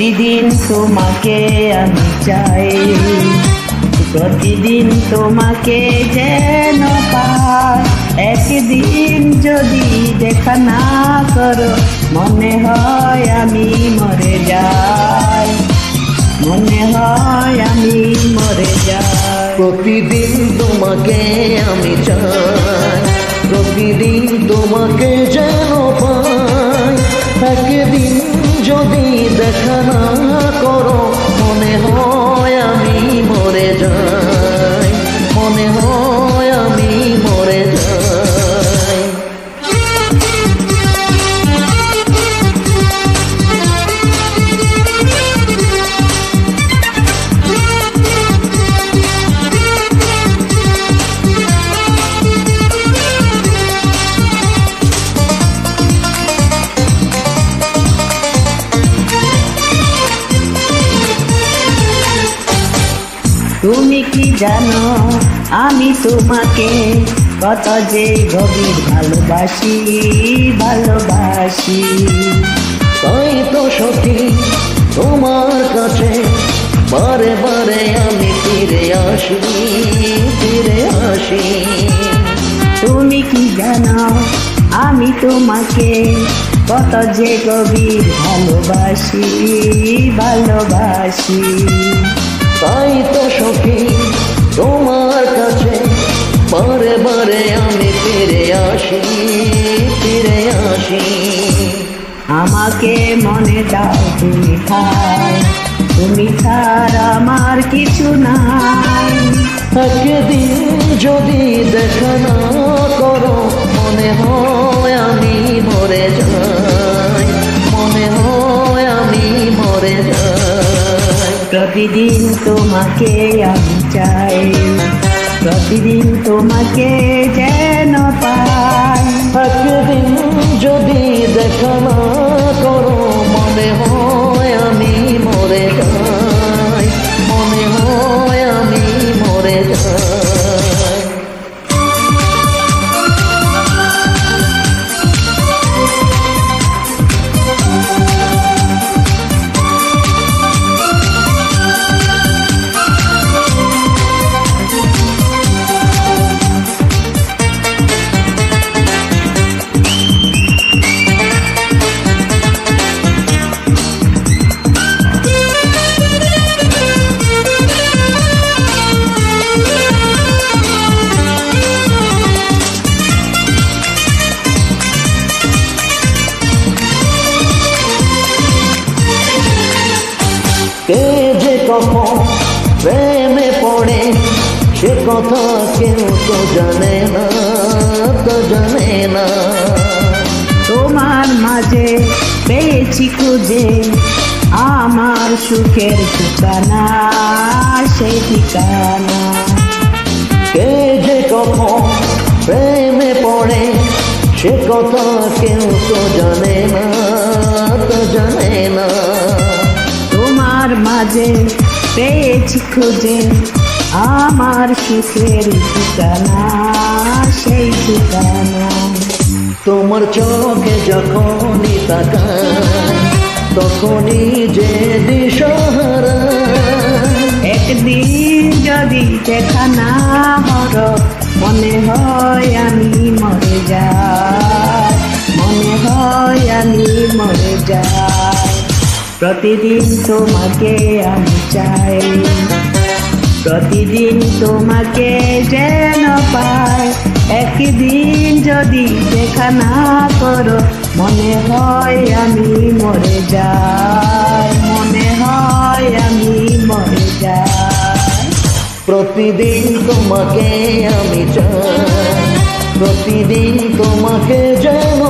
প্রতিদিন তোমাকে আমি চাই, প্রতিদিন তোমাকে যেন পাই। একদিন যদি দেখা না করো মনে হয় আমি মরে যাই, মনে হয় আমি মরে যাই। প্রতিদিন তোমাকে আমি চাই, প্রতিদিন তোমাকে যেন পাই। একদিন যদি দেখা না করো মনে হয় আমি মরে যাই, মনে হয় আমি মরে যাই। তুমি কি জানো আমি তোমাকে কত যে গভীর ভালোবাসি, ভালোবাসি। তাই তো সখী তোমার কাছে বারে বারে আমি ফিরে আসি, ফিরে আসি। তুমি কি জানো আমি তোমাকে কত যে গভীর ভালোবাসি, ভালোবাসি। তাই তো সখী তোমার কাছে বারে বারে আমি ফিরে আসি, ফিরে আসি। আমাকে মনে দাও তুমি ঠাই, তুমি ছাড়া আমার কিছু নাই। একদিন যদি দেখা না করো মনে হয় আমি মরে যাই, মনে হয় আমি মরে যাই। প্রতিদিন তোমাকে আমি চাই, প্রতিদিন তোমাকে যেন পাই। একদিন যদি দেখা না করো মনে হয় আমি মরে যাই, মনে হয় আমি মরে যাই। কে যে কখন প্রেমে পড়ে সে কথা কেউ তো জানে না, তো জানে না। তোমার মাঝে পেয়েছি খুঁজে আমার সুখের ঠিকানা, সেই ঠিকানা। কে যে কখন প্রেমে পড়ে সে কথা কেউ তো জানে না, তো জানে না। তোমার মাঝে পেয়েছি খুঁজে আমার সুখের ঠিকানা, সেই ঠিকানা। তোমার চোখে যখনই তাকাই তখনই যে দিশাহারা। একদিন যদি দেখা না হলো মনে হয় আমি মরে যাই, মনে হয় আমি মরে যাই। প্রতিদিন তোমাকে আমি চাই, প্রতিদিন তোমাকে যেন পাই। একদিন যদি দেখা না করো মনে হয় আমি মরে যাই, মনে হয় আমি মরে যাই। প্রতিদিন তোমাকে আমি চাই, প্রতিদিন তোমাকে যেন